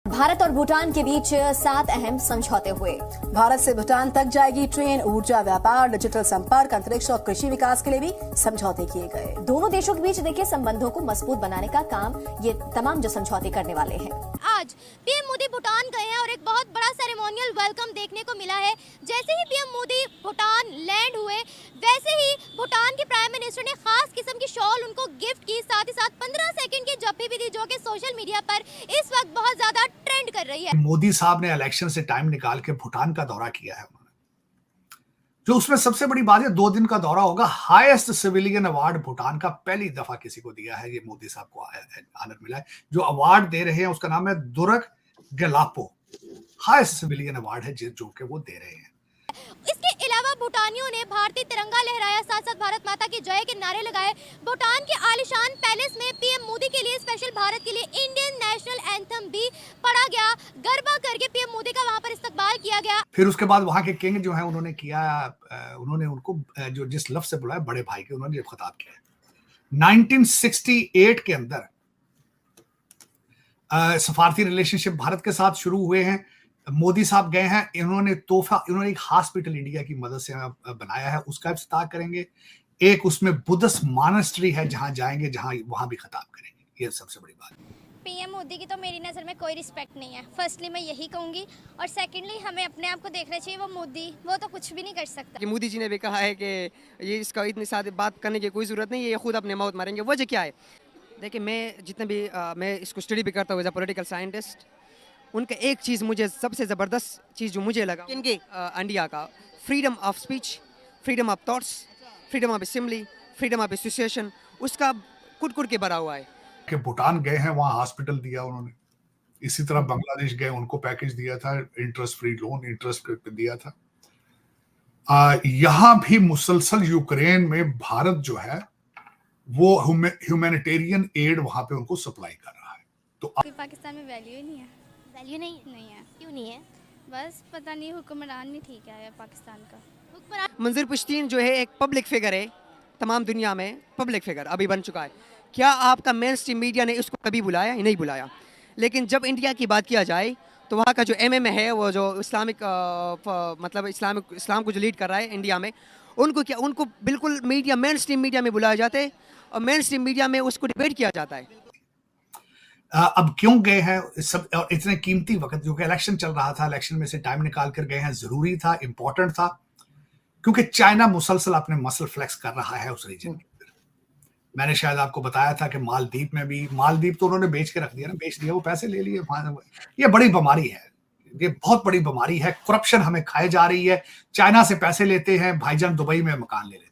भारत और भूटान के बीच 7 अहम समझौते हुए। भारत से भूटान तक जाएगी ट्रेन, ऊर्जा, व्यापार, डिजिटल संपर्क, अंतरिक्ष और कृषि विकास के लिए भी समझौते किए गए। दोनों देशों के बीच देखिए संबंधों को मजबूत बनाने का काम ये तमाम जो समझौते करने वाले हैं। आज पीएम मोदी भूटान गए हैं और एक बहुत बड़ा सेरेमोनियल वेलकम देखने को मिला है। जैसे ही पीएम मोदी भूटान लैंड हुए, वैसे ही भूटान के प्राइम मिनिस्टर ने खास किस्म की शॉल उनको गिफ्ट की, साथ ही साथ 15 सेकंड की जप्पी भी दी, जो कि सोशल मीडिया पर इस वक्त बहुत ज्यादा ट्रेंड कर रही है। मोदी साहब ने इलेक्शन से टाइम निकाल के भूटान का दौरा किया है उन्होंने, जो उसमें सबसे बड़ी बात है 2 दिन का दौरा होगा। हाईएस्ट सिविलियन अवार्ड भूटान का पहली दफा किसी को दिया है, ये मोदी साहब को ऑनर मिला है। जो अवार्ड दे रहे हैं उसका नाम है दुर्ग गेलापो, हाईएस्ट सिविलियन अवार्ड है जो कि वो दे रहे हैं। इसके अलावा भूटानियों ने भारतीय तिरंगा लहराया, साथ साथ भारत माता की जय के नारे लगाए। भूटान के आलिशान पैलेस में पीएम मोदी के लिए स्पेशल भारत के लिए इंडियन नेशनल एंथम भी पढ़ा गया। गरबा करके पीएम मोदी का वहां पर इस्तकबाल किया गया। फिर उसके बाद वहां के किंग जो है उन्होंने किया, उन्होंने उनको जो जिस लफ्ज से बुलाया बड़े भाई के, उन्होंने खिताब किया। 1968 के अंदर सफारती रिलेशनशिप भारत के साथ शुरू हुए हैं। मोदी साहब गए हैं, इन्होंने एक हॉस्पिटल इंडिया की मदद से बनाया है, उसका इफ्तिताह करेंगे। एक उसमें बुद्धिस्ट मॉनेस्ट्री है जहां जाएंगे, जहां वहां भी खिताब करेंगे। ये सबसे बड़ी बात। पीएम मोदी की तो मेरी नज़र में कोई रिस्पेक्ट नहीं है, फर्स्टली मैं यही कहूँगी, और सेकेंडली हमें अपने आप को देखना चाहिए। वो मोदी वो तो कुछ भी नहीं कर सकता। कि मोदी जी ने भी कहा है कि ये इसका इतनी सारी बात करने की कोई ज़रूरत नहीं है, ये खुद अपने मौत मारेंगे। वजह क्या है? देखिए, मैं जितने भी मैं इसको स्टडी भी करता हूँ एज अ पॉलिटिकल साइंटिस्ट, उनका एक चीज़ मुझे सबसे ज़बरदस्त चीज़ जो मुझे लगा, इनके इंडिया का freedom of speech, freedom of thoughts, freedom of assembly, freedom of association, उसका कुट के भरा हुआ है। कि भूटान गए हैं, वहां हॉस्पिटल दिया उन्होंने। इसी तरह बांग्लादेश गए, उनको पैकेज दिया था, इंटरेस्ट फ्री लोन, इंटरेस्ट पे दिया था। यहां भी मुसलसल यूक्रेन में भारत जो है वो ह्यूमैनिटेरियन एड वहां पे उनको सप्लाई कर रहा है। तो पाकिस्तान में वैल्यू ही नहीं है। वैल्यू नहीं है। क्यों नहीं है? बस पता नहीं, हुक्मरान नहीं ठीक है पाकिस्तान का। हुक्मरान मंजूर पुश्तीन जो है एक पब्लिक फिगर है, तमाम दुनिया में पब्लिक फिगर अभी बन चुका है। क्या आपका मेन स्ट्रीम मीडिया ने इसको कभी बुलाया? नहीं बुलाया। लेकिन जब इंडिया की बात किया जाए तो वहाँ का जो एमएम है, वो जो इस्लामिक मतलब इस्लाम को जो लीड कर रहा है इंडिया में, उनको बिल्कुल मीडिया, मेन स्ट्रीम मीडिया में बुलाया जाता है और मेन स्ट्रीम मीडिया में उसको डिबेट किया जाता है। अब क्यों गए हैं सब, और इतने कीमती वक्त, जो कि इलेक्शन चल रहा था, इलेक्शन में से टाइम निकाल कर गए हैं, जरूरी था, इंपॉर्टेंट था, क्योंकि चाइना मुसलसल अपने मसल फ्लेक्स कर रहा है उस रीजन के अंदर। मैंने शायद आपको बताया था कि मालदीव में भी, मालदीव तो उन्होंने बेच के रख दिया ना, बेच दिया, वो पैसे ले लिए। ये बड़ी बीमारी है, ये बहुत बड़ी बीमारी है। करप्शन हमें खाए जा रही है, चाइना से पैसे लेते हैं, भाईजान दुबई में मकान ले लेते हैं।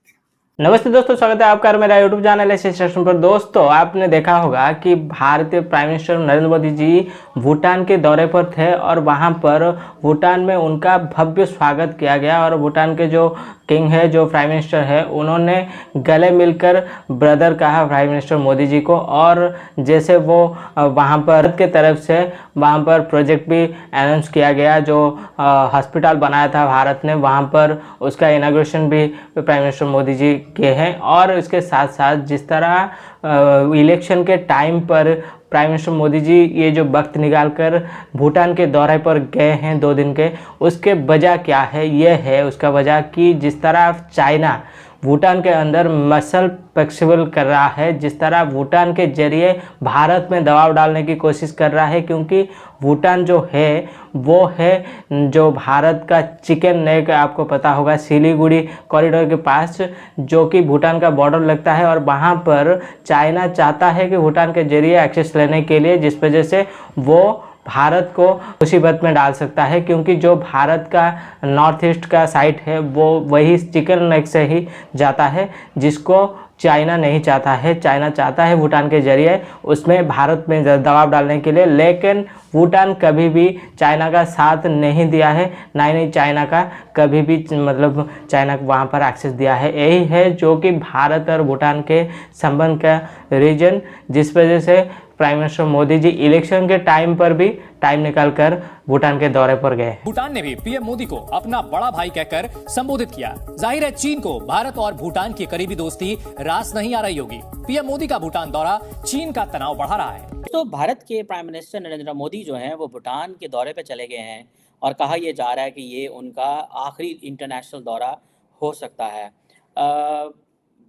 नमस्ते दोस्तों, स्वागत है आपका मेरा यूट्यूब चैनल है सेशन पर। दोस्तों, आपने देखा होगा कि भारतीय प्राइम मिनिस्टर नरेंद्र मोदी जी भूटान के दौरे पर थे और वहां पर भूटान में उनका भव्य स्वागत किया गया। और भूटान के जो किंग है, जो प्राइम मिनिस्टर है, उन्होंने गले मिलकर ब्रदर कहा प्राइम मिनिस्टर मोदी जी को। और जैसे वो वहां पर के तरफ से वहां पर प्रोजेक्ट भी अनाउंस किया गया, जो हॉस्पिटल बनाया था भारत ने, वहां पर उसका इनाग्रेशन भी प्राइम मिनिस्टर मोदी जी के हैं। और इसके साथ साथ जिस तरह इलेक्शन के टाइम पर प्राइम मिनिस्टर मोदी जी ये जो वक्त निकाल कर भूटान के दौरे पर गए हैं 2 दिन के, उसके वजह क्या है? ये है उसका वजह कि जिस तरह चाइना भूटान के अंदर मसल फ्लेक्सिबल कर रहा है, जिस तरह भूटान के जरिए भारत में दबाव डालने की कोशिश कर रहा है, क्योंकि भूटान जो है वो है जो भारत का चिकन नेक, आपको पता होगा, सिलीगुड़ी कॉरिडोर के पास, जो कि भूटान का बॉर्डर लगता है। और वहाँ पर चाइना चाहता है कि भूटान के जरिए एक्सेस लेने के लिए, जिस वजह से वो भारत को मुसीबत में डाल सकता है, क्योंकि जो भारत का नॉर्थ ईस्ट का साइड है वो वही चिकन नेक से ही जाता है, जिसको चाइना नहीं चाहता है। चाइना चाहता है भूटान के जरिए उसमें भारत में दबाव डालने के लिए, लेकिन भूटान कभी भी चाइना का साथ नहीं दिया है, ना ही चाइना का कभी भी मतलब चाइना को वहाँ पर एक्सेस दिया है। यही है जो कि भारत और भूटान के संबंध का रीजन, जिस वजह से prime minister Modi ji election के टाइम पर भी टाइम निकालकर भूटान के दौरे पर गए। भूटान ने भी पीएम मोदी को अपना बड़ा भाई कहकर संबोधित किया। जाहिर है चीन को भारत और भूटान की करीबी दोस्ती रास नहीं आ रही होगी। पीएम मोदी का भूटान दौरा चीन का तनाव बढ़ा रहा है। तो भारत के प्राइम मिनिस्टर नरेंद्र मोदी जो हैं वो भूटान के दौरे पे चले गए हैं और कहा यह जा रहा है कि ये उनका आखिरी इंटरनेशनल दौरा हो सकता है।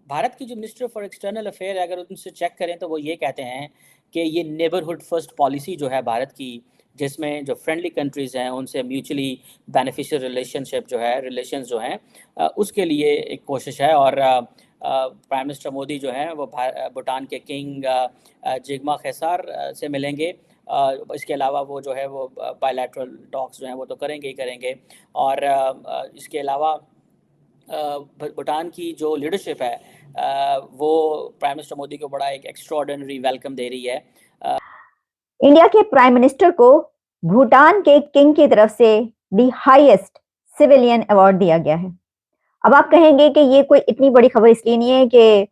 भारत की जो मिनिस्टर फॉर एक्सटर्नल अफेयर अगर उनसे चेक करें तो वो ये कहते हैं कि ये नेबरहुड फर्स्ट पॉलिसी जो है भारत की, जिसमें जो फ्रेंडली कंट्रीज़ हैं उनसे म्यूचुअली बेनिफिशियल रिलेशनशिप जो है रिलेशंस जो हैं उसके लिए एक कोशिश है। और प्राइम मिनिस्टर मोदी जो हैं वो भूटान के किंग जिग्मे खेसर से मिलेंगे। इसके अलावा वो जो है वो बायलैटरल टॉक्स जो हैं वो तो करेंगे ही करेंगे। और इसके अलावा भूटान की जो लीडरशिप है वो प्राइम मिनिस्टर मोदी को बड़ा एक एक्स्ट्राऑर्डिनरी वेलकम दे रही है। इंडिया के प्राइम मिनिस्टर को भूटान के किंग की तरफ से दी हाईएस्ट सिविलियन अवार्ड दिया गया है। अब आप कहेंगे कि ये कोई इतनी बड़ी खबर इसलिए नहीं है कि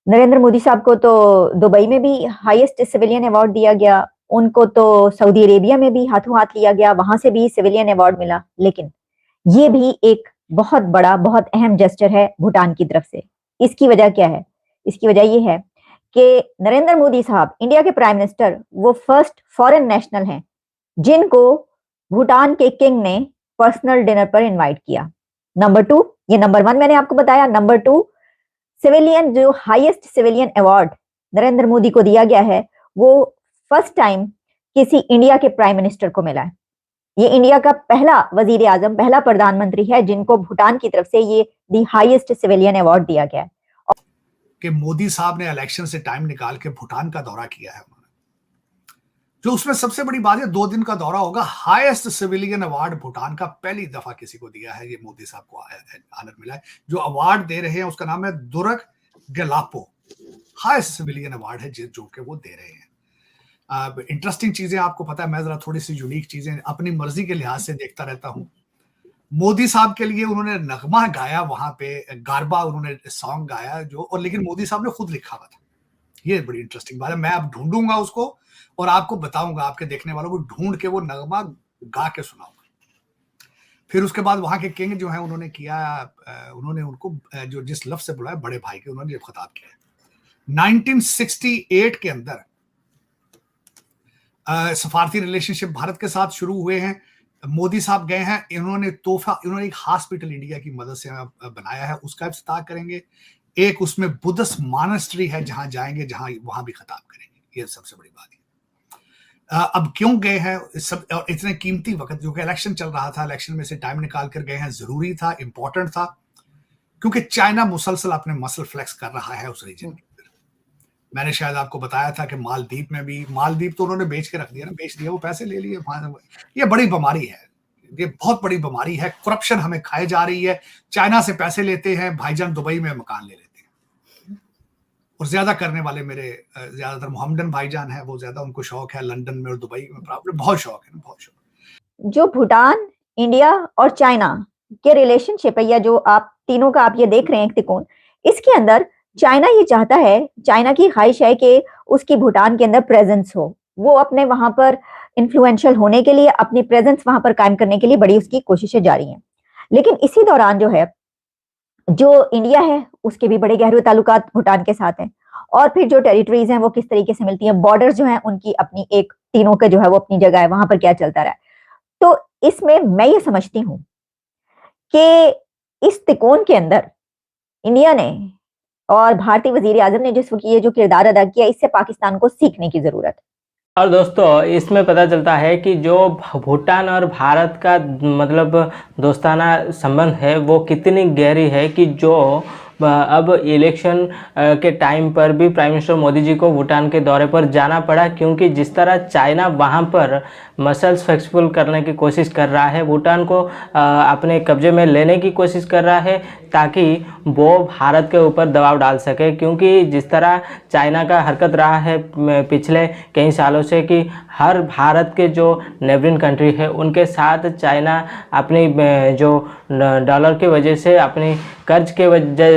नरेंद्र मोदी साहब को तो दुबई में भी हाईएस्ट सिविलियन अवार्ड दिया गया, उनको तो सऊदी अरेबिया में भी हाथों हाथ लिया गया, वहां से भी सिविलियन अवार्ड मिला। लेकिन ये भी एक बहुत बड़ा बहुत अहम जेस्चर है भूटान की तरफ से। इसकी वजह क्या है? इसकी वजह ये है कि नरेंद्र मोदी साहब इंडिया के प्राइम मिनिस्टर वो फर्स्ट फॉरेन नेशनल हैं जिनको भूटान के किंग ने पर्सनल डिनर पर इनवाइट किया। नंबर 2, ये नंबर 1 मैंने आपको बताया। नंबर 2, सिविलियन जो highest civilian award Narendra Modi को दिया गया है वो फर्स्ट टाइम किसी इंडिया के प्राइम मिनिस्टर को मिला है। ये इंडिया का पहला वजीर आजम, पहला प्रधानमंत्री है जिनको भूटान की तरफ से ये दी हाईएस्ट सिविलियन अवार्ड दिया गया है। कि मोदी साहब ने इलेक्शन से टाइम निकाल के भूटान का दौरा किया है उन्होंने, जो उसमें सबसे बड़ी बात है 2 दिन का दौरा होगा। हाईएस्ट सिविलियन अवार्ड भूटान का पहली दफा किसी को दिया है, ये मोदी साहब को आनर मिला है। जो अवार्ड दे रहे हैं उसका नाम है दुर्ग गेलापो, हाईएस्ट सिविलियन अवार्ड है जो कि वो दे रहे हैं। इंटरेस्टिंग चीजें आपको पता है, मैं जरा थोड़ी सी यूनिक चीजें अपनी मर्जी के लिहाज से देखता रहता हूँ। मोदी साहब के लिए उन्होंने नगमा गाया, वहां पे गारबा उन्होंने सॉन्ग गाया जो, और लेकिन मोदी साहब ने खुद लिखा हुआ था। ये बड़ी इंटरेस्टिंग बात है। मैं अब ढूंढूंगा उसको और आपको बताऊंगा, आपके देखने वालों को ढूंढ के वो नगमा गा के सुनाऊंगा। फिर उसके बाद वहां के किंग जो है उन्होंने किया, उन्होंने उनको जो जिस लफ्ज से बुलाया बड़े भाई के, उन्होंने खिताब किया। 1968 के अंदर सफारती रिलेशनशिप भारत के साथ शुरू हुए हैं। मोदी साहब गए हैं, इन्होंने एक हॉस्पिटल इंडिया की मदद से बनाया है, उसका इफ्तिताह करेंगे। एक उसमें बुद्धिस्ट मॉनेस्ट्री है जहां जाएंगे, जहां वहां भी खिताब करेंगे। ये सबसे बड़ी बात है। अब क्यों गए हैं सब, और इतने कीमती वक्त जो कि इलेक्शन चल रहा था, इलेक्शन में से टाइम निकाल कर गए हैं, जरूरी था, इंपॉर्टेंट था, क्योंकि चाइना मुसलसल अपने मसल फ्लेक्स कर रहा है उस रीजन के। मैंने शायद आपको बताया था कि मालदीव में भी, मालदीव तो उन्होंने बेच के रख दिया ना, बेच दिया, वो पैसे ले लिए। ये बड़ी बीमारी है, ये बहुत बड़ी बीमारी है। करप्शन हमें खाए जा रही है। चाइना से पैसे लेते हैं, भाईजान दुबई में मकान ले लेते हैं। और ज्यादा करने वाले मेरे ज्यादातर मोहम्मदन भाईजान है, वो ज्यादा उनको शौक है लंदन में और दुबई में, बहुत शौक है, बहुत शौक। जो भूटान, इंडिया और चाइना के रिलेशनशिप है, या जो आप तीनों का आप ये देख रहे हैं एक त्रिकोण, इसके अंदर चाइना ये चाहता है, चाइना की ख्वाहिश है कि उसकी भूटान के अंदर प्रेजेंस हो। वो अपने वहां पर इन्फ्लुएंशियल होने के लिए, अपनी प्रेजेंस वहां पर कायम करने के लिए बड़ी उसकी कोशिशें जारी हैं। लेकिन इसी दौरान जो है, जो इंडिया है उसके भी बड़े गहरे ताल्लुकात भूटान के साथ हैं। और फिर जो टेरिटरीज हैं वो किस तरीके से मिलती हैं, बॉर्डर्स जो हैं उनकी अपनी एक, तीनों के जो है वो अपनी जगह है, वहां पर क्या चलता रहा है। तो इसमें मैं ये समझती हूँ कि इस त्रिकोण के अंदर इंडिया ने और भारतीय वजीर आजम ने जिस वक्त ये जो किरदार अदा किया, इससे पाकिस्तान को सीखने की जरूरत है। और दोस्तों इसमें पता चलता है कि जो भूटान और भारत का मतलब दोस्ताना संबंध है वो कितनी गहरी है कि जो अब इलेक्शन के टाइम पर भी प्राइम मिनिस्टर मोदी जी को भूटान के दौरे पर जाना पड़ा, क्योंकि जिस तरह चाइना वहां पर मसल्स फ्लेक्सिबल करने की कोशिश कर रहा है, भूटान को अपने कब्जे में लेने की कोशिश कर रहा है ताकि वो भारत के ऊपर दबाव डाल सके। क्योंकि जिस तरह चाइना का हरकत रहा है पिछले कई सालों से कि हर भारत के जो नेबरिंग कंट्री है उनके साथ चाइना अपनी जो डॉलर की वजह से, अपनी कर्ज के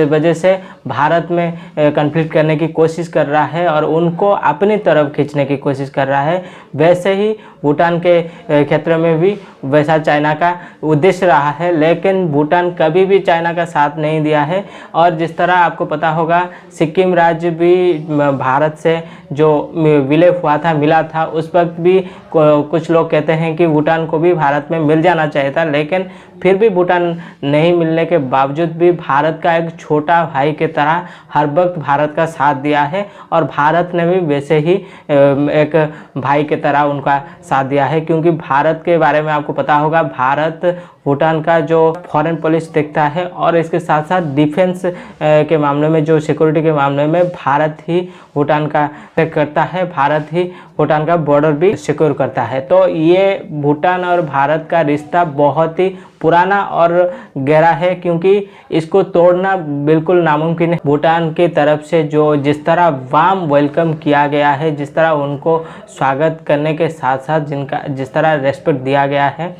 वजह से भारत में कन्फ्लिक्ट करने की कोशिश कर रहा है और उनको अपनी तरफ खींचने की कोशिश कर रहा है, वैसे ही भूटान के क्षेत्र में भी वैसा चाइना का उद्देश्य रहा है। लेकिन भूटान कभी भी चाइना का साथ नहीं दिया है। और जिस तरह आपको पता होगा सिक्किम राज्य भी भारत से जो विलय हुआ था, मिला था, उस वक्त भी कुछ लोग कहते हैं कि भूटान को भी भारत में मिल जाना चाहिए था, लेकिन फिर भी भूटान नहीं मिलने के बावजूद भी भारत का एक छोटा भाई की तरह हर वक्त भारत का साथ दिया है और भारत ने भी वैसे ही एक भाई की तरह उनका साथ दिया है। क्योंकि भारत के बारे में आपको पता होगा, भारत भूटान का जो फॉरेन पॉलिसी देखता है और इसके साथ साथ डिफेंस के मामले में, जो सिक्योरिटी के मामले में भारत ही भूटान का करता है, भारत ही भूटान का बॉर्डर भी सिक्योर करता है। तो ये भूटान और भारत का रिश्ता बहुत ही पुराना और गहरा है, क्योंकि इसको तोड़ना बिल्कुल नामुमकिन है। भूटान की तरफ से जो जिस तरह वार्म वेलकम किया गया है, जिस तरह उनको स्वागत करने के साथ साथ जिस तरह रेस्पेक्ट दिया गया है,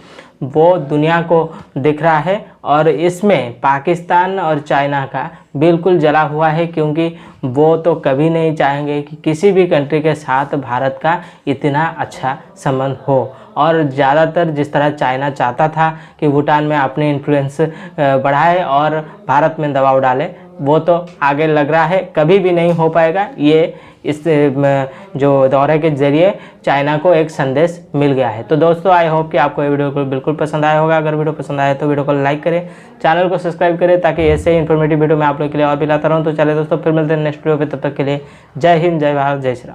वो दुनिया को दिख रहा है। और इसमें पाकिस्तान और चाइना का बिल्कुल जला हुआ है, क्योंकि वो तो कभी नहीं चाहेंगे कि किसी भी कंट्री के साथ भारत का इतना अच्छा संबंध हो। और ज़्यादातर जिस तरह चाइना चाहता था कि भूटान में अपनी इन्फ्लुएंस बढ़ाए और भारत में दबाव डाले, वो तो आगे लग रहा है कभी भी नहीं हो पाएगा। ये इस जो दौरे के जरिए चाइना को एक संदेश मिल गया है। तो दोस्तों, आई होप कि आपको ये वीडियो को बिल्कुल पसंद आया होगा। अगर वीडियो पसंद आया तो वीडियो को लाइक करें, चैनल को सब्सक्राइब करें, ताकि ऐसे ही इन्फॉर्मेटिव वीडियो मैं आप लोगों के लिए और भी लाता रहूँ। तो चलिए दोस्तों, फिर मिलते हैं नेक्स्ट वीडियो पे। तब तक के लिए जय हिंद, जय भारत, जय श्री राम।